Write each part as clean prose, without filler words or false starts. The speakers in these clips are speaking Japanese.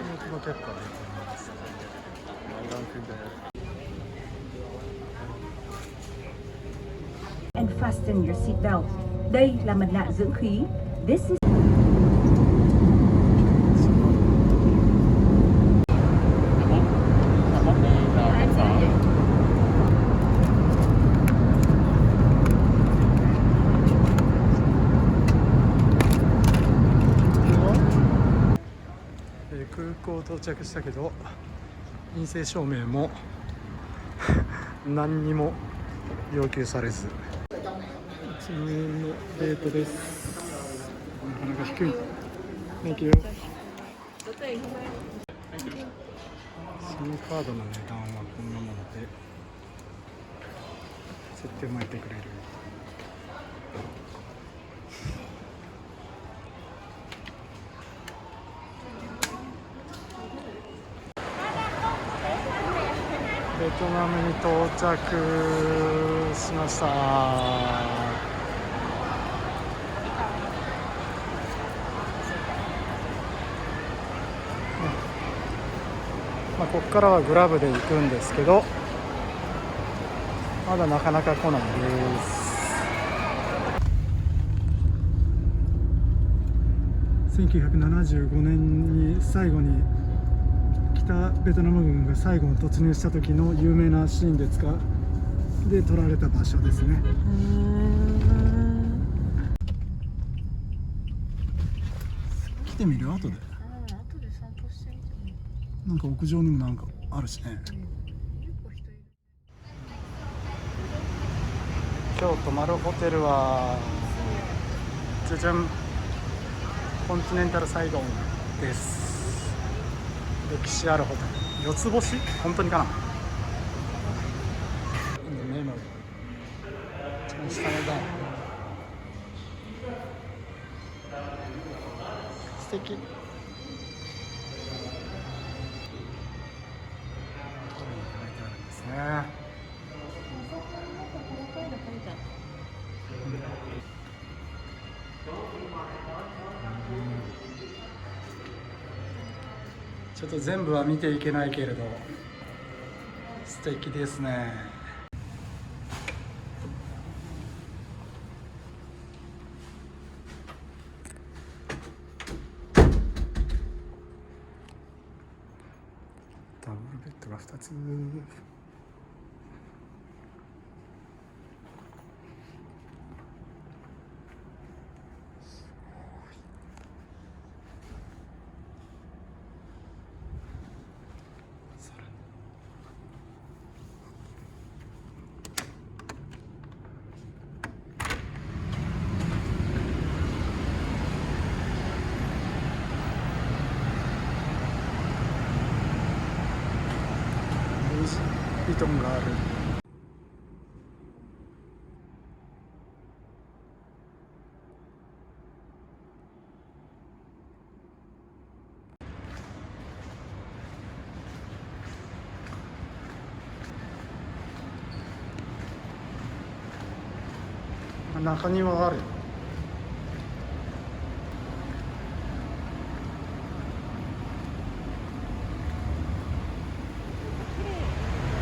きも結構出てます。And fasten your seat belt. Đây là mặt nạ dưỡng khí. This is空港到着したけど陰性証明も何にも要求されず、1万円のレートです。なかなか低い。Thank you。 SIM カードの値段はこんなもので、設定もやってくれる。ベトナムに到着しました。ここからはグラブで行くんですけど、まだなかなか来ないです。1975年に最後に北ベトナム軍が最後に突入した時の有名なシーンで撮られた場所ですね。来てみる？後で。散歩してみてもいい？なんか屋上にもなんかあるしね。今日泊まるホテルはじゃじゃん、コンチネンタルサイドンです。歴史あるホテル、四つ星？本当にかな。メモ一番下の段、素敵。これに書いてあるんですね。ちょっと全部は見ていけないけれど素敵ですね。ダブルベッドが2つ。ビトンがある。中庭があるよ。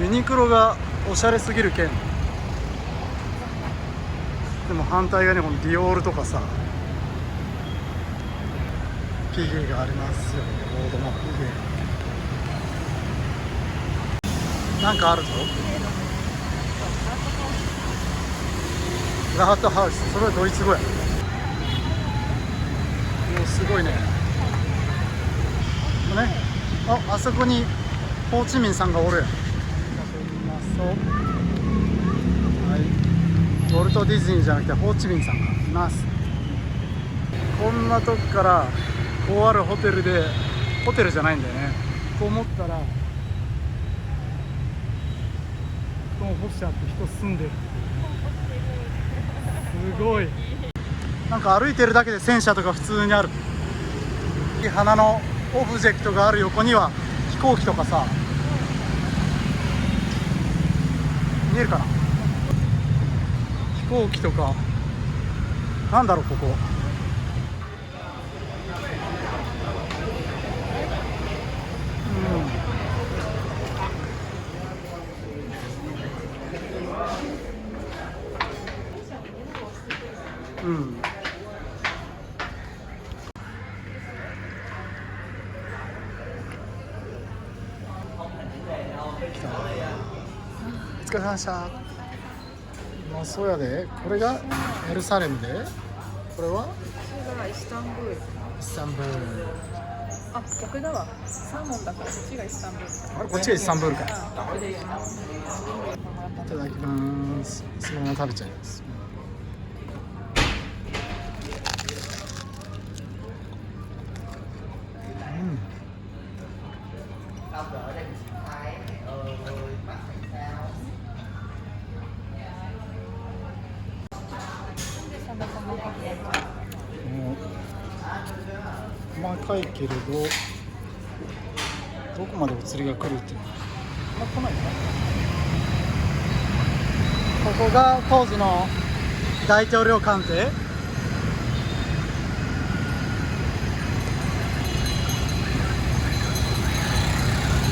ユニクロがおしゃれすぎる県。でも反対側にこのディオールとかさ、ピゲがありますよね。ロードマップでなんかあるぞ。ラハットハウス、それはドイツ語や。もうすごいね。あそこにホーチミンさんがおるやん。はい、ウォルト・ディズニーじゃなくてホーチミンさんがいます。こんなとこからこうあるホテルで、ホテルじゃないんだよね。こう思ったら布団干してあって人住んでる。すごい。なんか歩いてるだけで戦車とか普通にある。花のオブジェクトがある横には飛行機とかさ、見えるかな。飛行機とか、なんだろうここ。疲れ様でした。うまそうやで。これがエルサレムで、これはこれがイスタンブール。イスタンブール。あ、逆だわ。サーモンだからこっちがイスタンブール。あれこっちがイスタンブールか。いあ、これでいいな。ただきます。そのまま食べちゃいます。細かいけれど、どこまでお釣りが来るっていうのはあんま来ないかな。ここが当時の大統領官邸。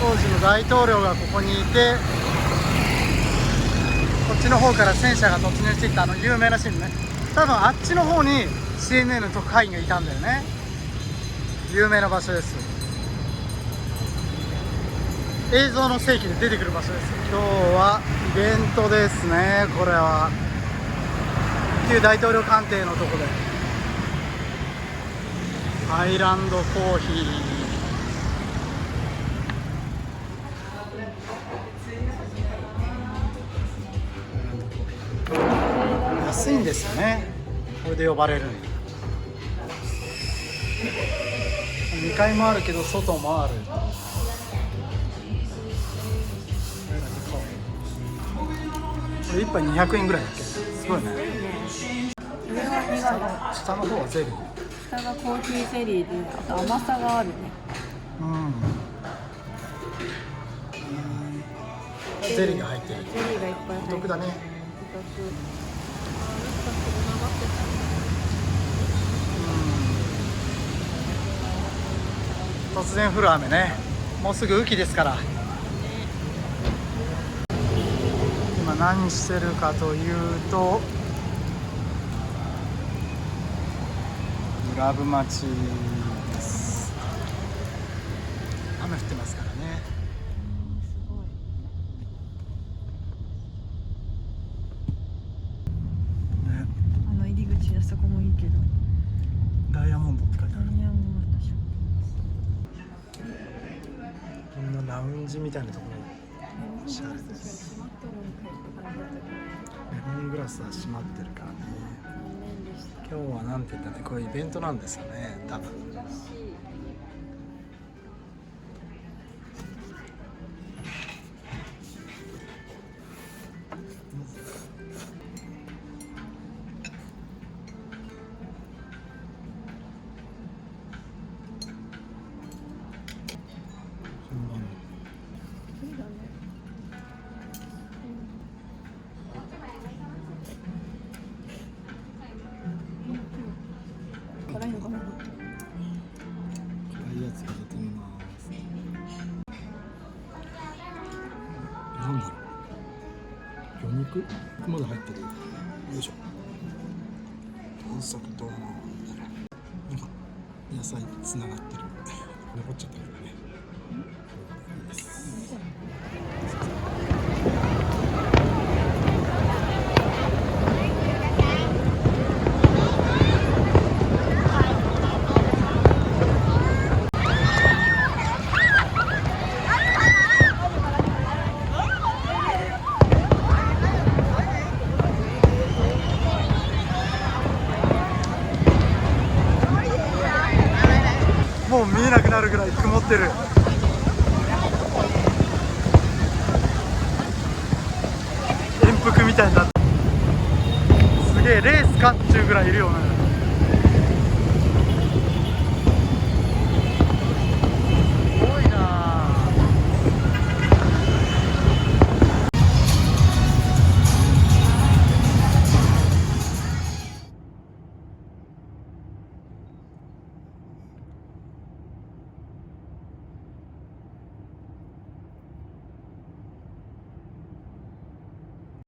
当時の大統領がここにいて、こっちの方から戦車が突入していった有名なシーンね。多分あっちの方に CNN の特派員がいたんだよね。有名な場所です。映像の世紀で出てくる場所です。今日はイベントですね。これは旧大統領官邸のとこでアイランドコーヒー安いんですよね。これで呼ばれるの。2階もあるけど外もある。これ1杯200円ぐらいだっけ。すごいね。上は苦い。下の方はゼリー。下がコーヒーゼリーで、あと甘さがあるね。ゼリーが入ってる。ゼリーがいっぱい入ってる。お得だね。突然降る雨ね。もうすぐ雨季ですから。今何してるかというと、グラブ町です。雨降ってますからね。入り口あそこもいいけど。ダイヤモンドって書いてある。ダイヤモンドでしょ。こんなラウンジみたいなところおしゃれです。レモングラスは閉まってるからね。今日はなんて言ったってこういうイベントなんですよね、多分。辛いのかな。辛いやつ入れてみます。なんだろう。魚肉？ここまで入ってる。よいしょ。探索となんか野菜つながってる。残っちゃったけどね。もう見えなくなるぐらい曇ってる。遠服みたいになって、すげえレースかっていうぐらいいるよね。